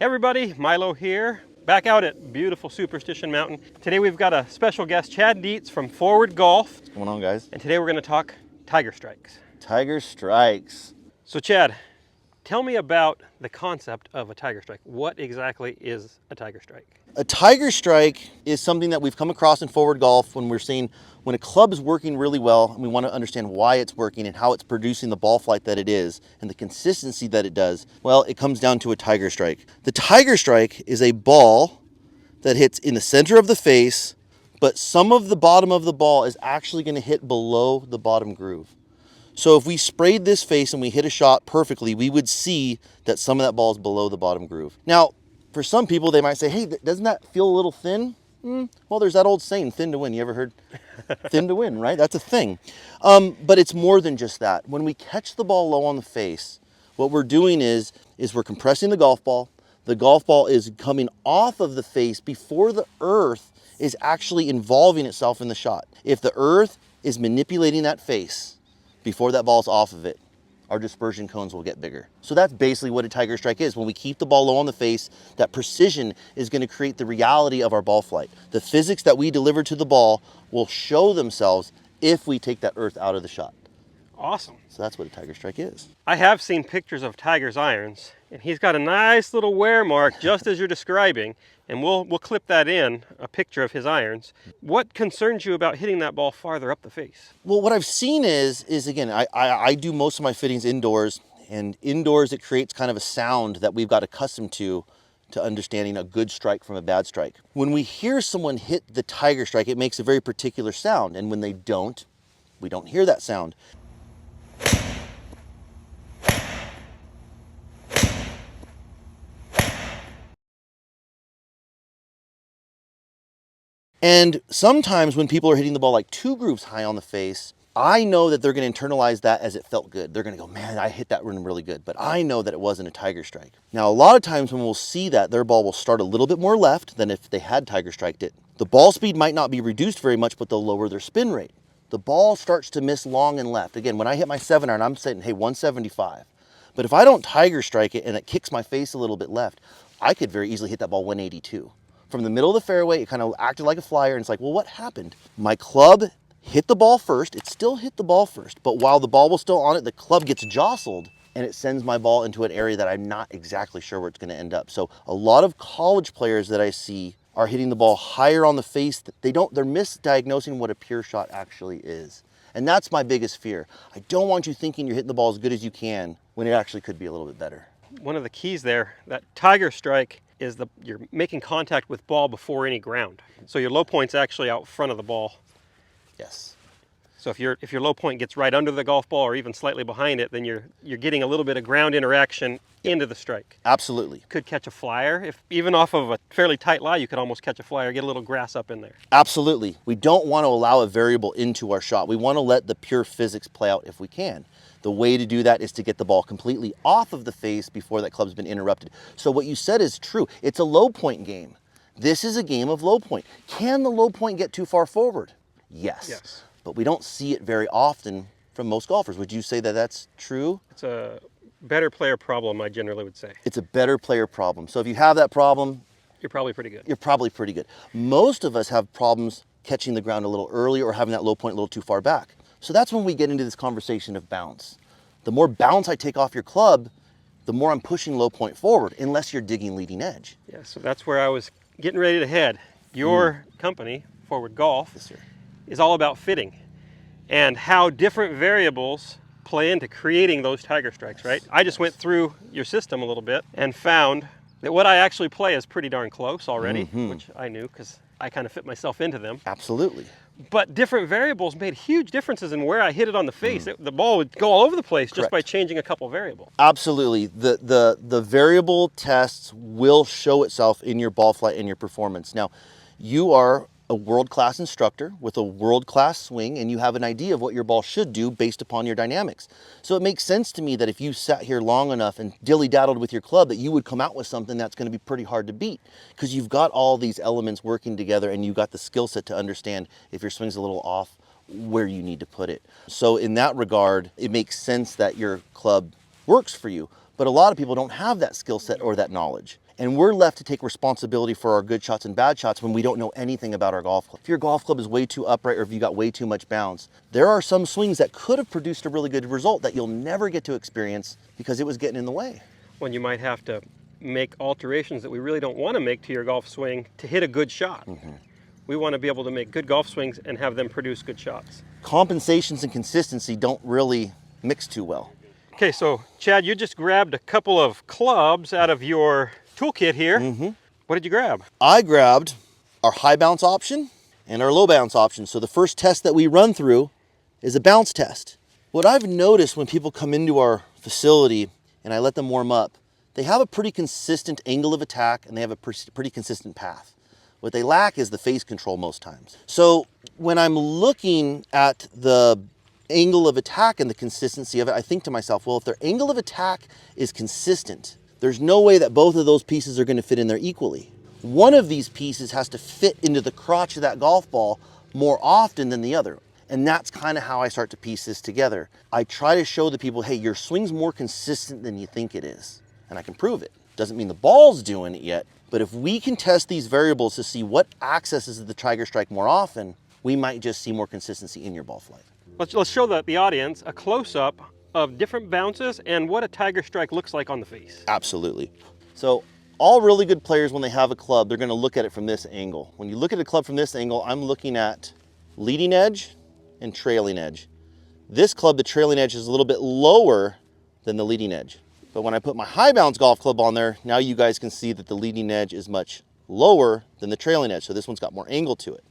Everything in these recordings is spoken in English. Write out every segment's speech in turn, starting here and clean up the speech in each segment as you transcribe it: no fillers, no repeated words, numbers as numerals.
Everybody, Milo here, back out at beautiful Superstition Mountain. Today we've got a special guest, Chad Dietz from Foreward Golf. What's going on, guys? And today we're going to talk Tiger Strikes. Tiger Strikes. So Chad, tell me about the concept of a Tiger Strike. What exactly is a Tiger Strike? A Tiger Strike is something that we've come across in Forward Golf when we're seeing when a club is working really well and we want to understand why it's working and how it's producing the ball flight that it is and the consistency that it does. Well, it comes down to a Tiger Strike. The Tiger Strike is a ball that hits in the center of the face, but some of the bottom of the ball is actually going to hit below the bottom groove. So if we sprayed this face and we hit a shot perfectly, we would see that some of that ball is below the bottom groove. Now, for some people, they might say, hey, doesn't that feel a little thin? Well, there's that old saying, thin to win. You ever heard thin to win, right? That's a thing. But it's more than just that. When we catch the ball low on the face, what we're doing is we're compressing the golf ball. The golf ball is coming off of the face before the earth is actually involving itself in the shot. If the earth is manipulating that face before that ball's off of it, our dispersion cones will get bigger. So that's basically what a Tiger Strike is. When we keep the ball low on the face, that precision is going to create the reality of our ball flight. The physics that we deliver to the ball will show themselves if we take that earth out of the shot. Awesome. So that's what a Tiger Strike is. I have seen pictures of Tiger's irons, and he's got a nice little wear mark just as you're describing, and we'll clip that in, a picture of his irons. What concerns you about hitting that ball farther up the face? Well, what I've seen is again, I do most of my fittings indoors, and indoors it creates kind of a sound that we've got accustomed to understanding a good strike from a bad strike. When we hear someone hit the Tiger Strike, it makes a very particular sound, and when they don't, we don't hear that sound. And sometimes when people are hitting the ball like 2 grooves high on the face, I know that they're going to internalize that as it felt good. They're going to go, man, I hit that one really good, but I know that it wasn't a Tiger Strike. Now, a lot of times when we'll see that, their ball will start a little bit more left than if they had Tiger Striked it. The ball speed might not be reduced very much, but they'll lower their spin rate. The ball starts to miss long and left. Again, when I hit my 7-iron, I'm saying, hey, 175. But if I don't Tiger Strike it and it kicks my face a little bit left, I could very easily hit that ball 182. From the middle of the fairway, it kind of acted like a flyer, and it's like, well, what happened? My club hit the ball first. It still hit the ball first, but while the ball was still on it, the club gets jostled, and it sends my ball into an area that I'm not exactly sure where it's going to end up. So a lot of college players that I see are hitting the ball higher on the face. They're misdiagnosing what a pure shot actually is. And that's my biggest fear. I don't want you thinking you're hitting the ball as good as you can when it actually could be a little bit better. One of the keys there, that Tiger Strike, is you're making contact with ball before any ground. So your low point's actually out front of the ball. Yes. So if your low point gets right under the golf ball or even slightly behind it, then you're getting a little bit of ground interaction into the strike. Absolutely. Could catch a flyer. If even off of a fairly tight lie, you could almost catch a flyer, get a little grass up in there. Absolutely. We don't want to allow a variable into our shot. We want to let the pure physics play out if we can. The way to do that is to get the ball completely off of the face before that club's been interrupted. So what you said is true. It's a low point game. This is a game of low point. Can the low point get too far forward? Yes. But we don't see it very often from most golfers. Would you say that that's true? It's a better player problem, I generally would say. It's a better player problem. So if you have that problem, you're probably pretty good. You're probably pretty good. Most of us have problems catching the ground a little early or having that low point a little too far back. So that's when we get into this conversation of bounce. The more bounce I take off your club, the more I'm pushing low point forward, unless you're digging leading edge. Yeah, so that's where I was getting ready to head. Your company, Foreward Golf, Yes, sir. is all about fitting and how different variables play into creating those Tiger Strikes, right? I just went through your system a little bit and found that what I actually play is pretty darn close already, which I knew because I kind of fit myself into them. Absolutely. But different variables made huge differences in where I hit it on the face. The ball would go all over the place just by changing a couple variables. Absolutely. The variable tests will show itself in your ball flight and your performance. Now, you are a world-class instructor with a world-class swing, and you have an idea of what your ball should do based upon your dynamics. So it makes sense to me that if you sat here long enough and dilly-daddled with your club, that you would come out with something that's going to be pretty hard to beat, because you've got all these elements working together and you've got the skill set to understand if your swing's a little off, where you need to put it. So in that regard, it makes sense that your club works for you. But a lot of people don't have that skill set or that knowledge. And we're left to take responsibility for our good shots and bad shots when we don't know anything about our golf club. If your golf club is way too upright or if you got way too much bounce, there are some swings that could have produced a really good result that you'll never get to experience because it was getting in the way. When you might have to make alterations that we really don't want to make to your golf swing to hit a good shot. We want to be able to make good golf swings and have them produce good shots. Compensations and consistency don't really mix too well. Okay, so Chad, you just grabbed a couple of clubs out of your toolkit here. What did you grab? I grabbed our high bounce option and our low bounce option. So the first test that we run through is a bounce test. What I've noticed when people come into our facility and I let them warm up, they have a pretty consistent angle of attack and they have a pretty consistent path. What they lack is the phase control most times. So when I'm looking at the angle of attack and the consistency of it, I think to myself, well, if their angle of attack is consistent, there's no way that both of those pieces are going to fit in there equally. One of these pieces has to fit into the crotch of that golf ball more often than the other. And that's kind of how I start to piece this together. I try to show the people, hey, your swing's more consistent than you think it is. And I can prove it. Doesn't mean the ball's doing it yet, but if we can test these variables to see what accesses the Tiger Strike more often, we might just see more consistency in your ball flight. Let's show the audience a close-up of different bounces and what a Tiger Strike looks like on the face. Absolutely. So all really good players, when they have a club, they're going to look at it from this angle. When you look at a club from this angle, I'm looking at leading edge and trailing edge. This club, the trailing edge is a little bit lower than the leading edge. But when I put my high bounce golf club on there, now you guys can see that the leading edge is much lower than the trailing edge. So this one's got more angle to it.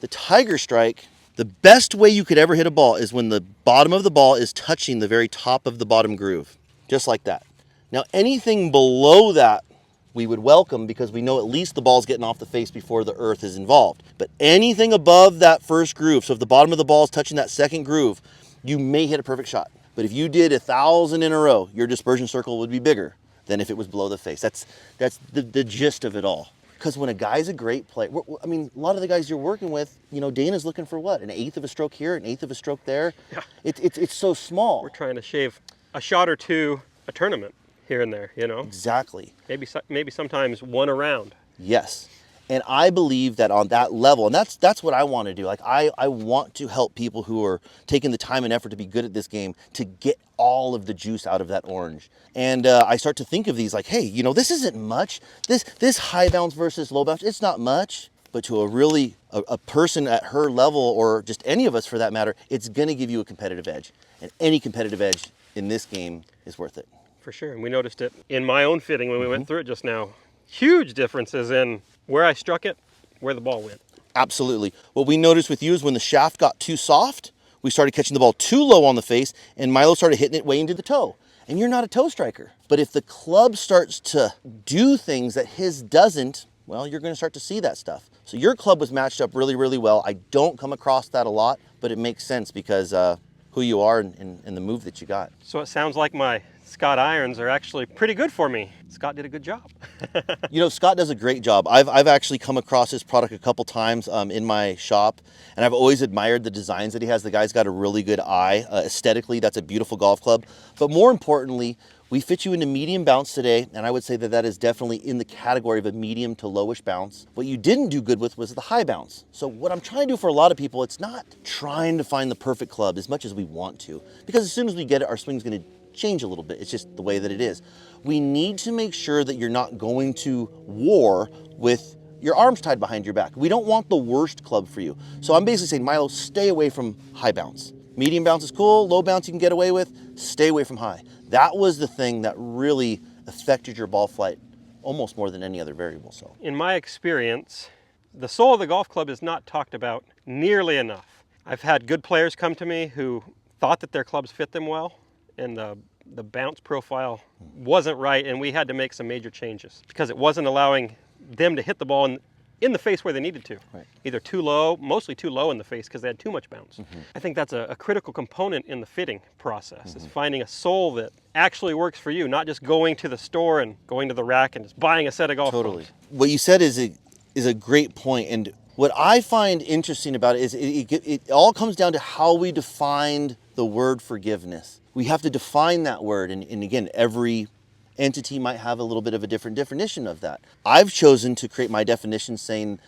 The Tiger Strike, the best way you could ever hit a ball is when the bottom of the ball is touching the very top of the bottom groove, just like that. Now anything below that we would welcome because we know at least the ball's getting off the face before the earth is involved. But anything above that first groove, so if the bottom of the ball is touching that second groove, you may hit a perfect shot. But if you did 1,000 in a row, your dispersion circle would be bigger than if it was below the face. That's the gist of it all. Because when a guy's a great player, I mean, a lot of the guys you're working with, you know, Dana's looking for what? An eighth of a stroke here, an eighth of a stroke there. Yeah. It's so small. We're trying to shave a shot or two a tournament here and there, you know? Exactly. Maybe sometimes one around. Yes. And I believe that on that level, and that's what I want to do. Like I want to help people who are taking the time and effort to be good at this game to get all of the juice out of that orange. And I start to think of these like, hey, you know, this isn't much. This high bounce versus low bounce, it's not much. But to a person at her level, or just any of us for that matter, it's going to give you a competitive edge. And any competitive edge in this game is worth it. For sure. And we noticed it in my own fitting when we went through it just now. Huge differences in where I struck it, where the ball went. Absolutely. What we noticed with you is when the shaft got too soft, we started catching the ball too low on the face, and Milo started hitting it way into the toe. And you're not a toe striker. But if the club starts to do things that his doesn't, well, you're going to start to see that stuff. So your club was matched up really, really well. I don't come across that a lot, but it makes sense because who you are and the move that you got. So it sounds like my Scott irons are actually pretty good for me. Scott did a good job. You know, Scott does a great job. I've actually come across his product a couple times in my shop, and I've always admired the designs that he has. The guy's got a really good eye. Aesthetically, that's a beautiful golf club. But more importantly, we fit you into medium bounce today, and I would say that is definitely in the category of a medium to lowish bounce. What you didn't do good with was the high bounce. So what I'm trying to do for a lot of people, it's not trying to find the perfect club as much as we want to, because as soon as we get it, our swing's going to change a little bit. It's just the way that it is. We need to make sure that you're not going to war with your arms tied behind your back. We don't want the worst club for you. So I'm basically saying, Milo, stay away from high bounce. Medium bounce is cool, low bounce you can get away with, stay away from high. That was the thing that really affected your ball flight almost more than any other variable. So, in my experience, the sole of the golf club is not talked about nearly enough. I've had good players come to me who thought that their clubs fit them well, and the bounce profile wasn't right, and we had to make some major changes because it wasn't allowing them to hit the ball in the face where they needed to. Right. Either too low, mostly too low in the face because they had too much bounce. I think that's a critical component in the fitting process, is finding a sole that actually works for you, not just going to the store and going to the rack and just buying a set of golf clubs. What you said is a great point, and What I find interesting about it is it all comes down to how we defined the word forgiveness. We have to define that word, and again, every entity might have a little bit of a different definition of that. I've chosen to create my definition saying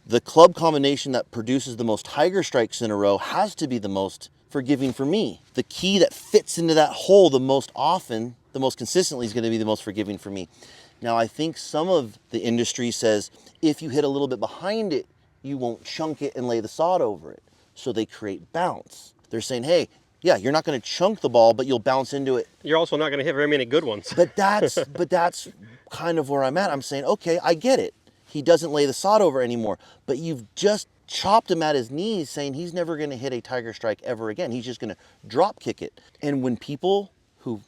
the club combination that produces the most tiger strikes in a row has to be the most forgiving for me. The key that fits into that hole the most often, the most consistently, is going to be the most forgiving for me. Now, I think some of the industry says if you hit a little bit behind it, you won't chunk it and lay the sod over it. So they create bounce. They're saying, hey, yeah, you're not going to chunk the ball, but you'll bounce into it. You're also not going to hit very many good ones. But that's kind of where I'm at. I'm saying, okay, I get it. He doesn't lay the sod over anymore, but you've just chopped him at his knees saying he's never going to hit a tiger strike ever again. He's just going to drop kick it. And when people who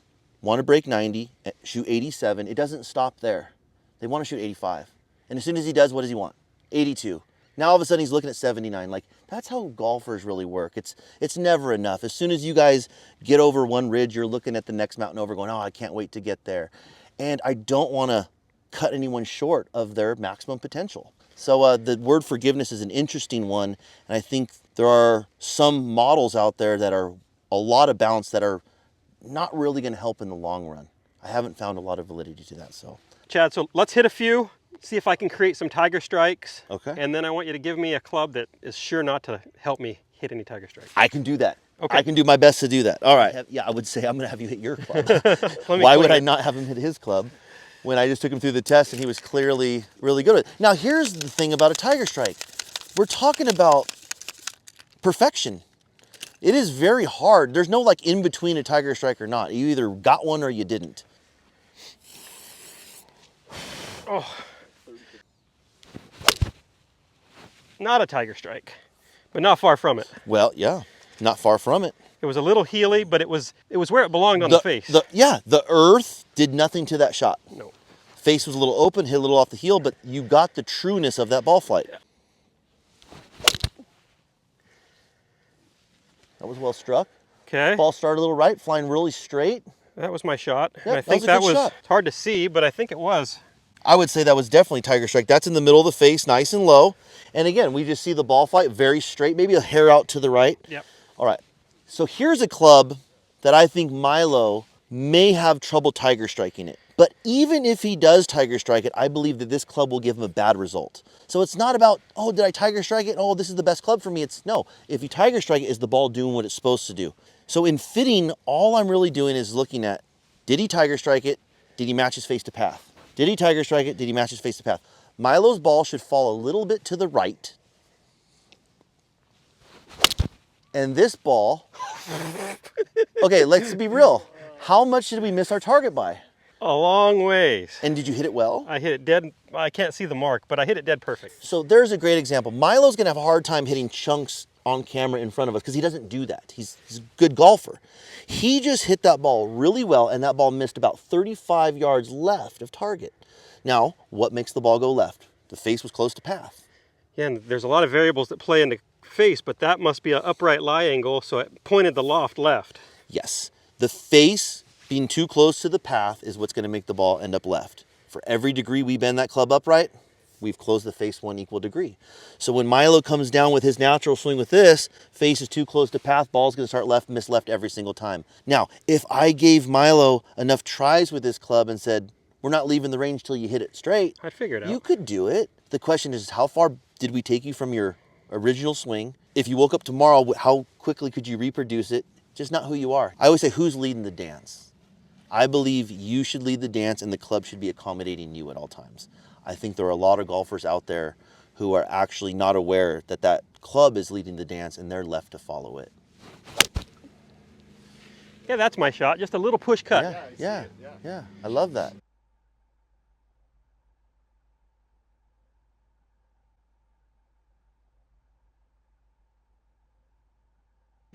want to break 90, shoot 87, it doesn't stop there. They want to shoot 85. And as soon as he does, what does he want? 82. Now all of a sudden he's looking at 79. Like, that's how golfers really work. It's never enough. As soon as you guys get over one ridge, you're looking at the next mountain over going, oh, I can't wait to get there. And I don't want to cut anyone short of their maximum potential. So the word forgiveness is an interesting one. And I think there are some models out there that are a lot of bounce that are not really going to help in the long run. I haven't found a lot of validity to that. So, Chad, so let's hit a few. See if I can create some tiger strikes. Okay. And then I want you to give me a club that is sure not to help me hit any tiger strikes. I can do that. Okay. I can do my best to do that. All right. Yeah, I would say I'm going to have you hit your club. Why would I not have him hit his club when I just took him through the test and he was clearly really good at it? Now, here's the thing about a tiger strike. We're talking about perfection. It is very hard. There's no like in between a tiger strike or not. You either got one or you didn't. Oh. Not a tiger strike, but not far from it. Well, yeah, not far from it. It was a little heely, but it was where it belonged on the face. The earth did nothing to that shot. No. Face was a little open, hit a little off the heel, but you got the trueness of that ball flight. Yeah. That was well struck. Okay. Ball started a little right, flying really straight. That was my shot. Yep, and I think that was a good shot. it's hard to see, but I think it was. I would say that was definitely tiger strike. That's in the middle of the face, nice and low. And again, we just see the ball flight very straight, maybe a hair out to the right. Yep. All right. So here's a club that I think Milo may have trouble tiger striking it. But even if he does tiger strike it, I believe that this club will give him a bad result. So it's not about, oh, did I tiger strike it? Oh, this is the best club for me. It's no, if you tiger strike it, is the ball doing what it's supposed to do? So in fitting, all I'm really doing is looking at, did he tiger strike it? Did he match his face to path? Did he tiger strike it? Did he match his face to path? Milo's ball should fall a little bit to the right. And this ball, okay, let's be real. How much did we miss our target by? A long ways. And did you hit it well? I hit it dead. I can't see the mark, but I hit it dead perfect. So there's a great example. Milo's gonna have a hard time hitting chunks on camera in front of us because he doesn't do that. He's a good golfer. He just hit that ball really well, and that ball missed about 35 yards left of target. Now, what makes the ball go left? The face was close to path. Yeah, and there's a lot of variables that play into face, but that must be an upright lie angle, so it pointed the loft left. Yes. The face being too close to the path is what's going to make the ball end up left. For every degree we bend that club upright, we've closed the face 1 equal degree. So when Milo comes down with his natural swing with this, face is too close to path, ball's going to start left, miss left every single time. Now, if I gave Milo enough tries with this club and said, we're not leaving the range till you hit it straight, I'd figure it out. You could do it. The question is, how far did we take you from your original swing? If you woke up tomorrow, how quickly could you reproduce it? Just not who you are. I always say, who's leading the dance? I believe you should lead the dance and the club should be accommodating you at all times. I think there are a lot of golfers out there who are actually not aware that that club is leading the dance and they're left to follow it. Yeah, that's my shot. Just a little push cut. Yeah. I love that.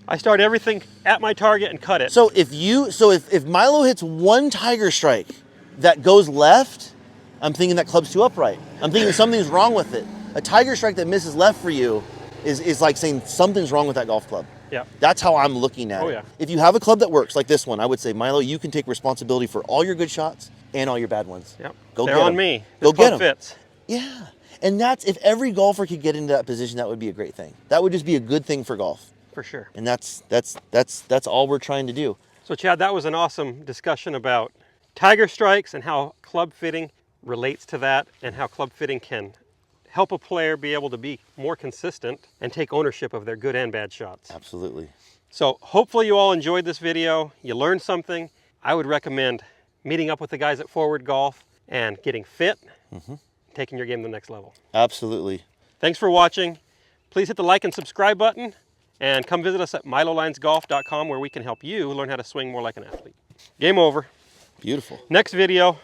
I start everything at my target and cut it. So if Milo hits one tiger strike that goes left, I'm thinking that club's too upright. I'm thinking something's wrong with it. A tiger strike that misses left for you is like saying something's wrong with that golf club. Yeah. That's how I'm looking at it. Yeah. If you have a club that works like this one, I would say, Milo, you can take responsibility for all your good shots and all your bad ones. Yep. Go They're get on 'em. me. Go This get club 'em. fits. Yeah. And that's, if every golfer could get into that position, that would be a great thing. That would just be a good thing for golf. For sure. And that's all we're trying to do. So Chad, that was an awesome discussion about tiger strikes and how club fitting relates to that, and how club fitting can help a player be able to be more consistent and take ownership of their good and bad shots. Absolutely. So hopefully you all enjoyed this video. You learned something. I would recommend meeting up with the guys at Foreward Golf and getting fit, taking your game to the next level. Absolutely. Thanks for watching. Please hit the like and subscribe button, and come visit us at milolinesgolf.com, where we can help you learn how to swing more like an athlete. Game over. Beautiful. Next video,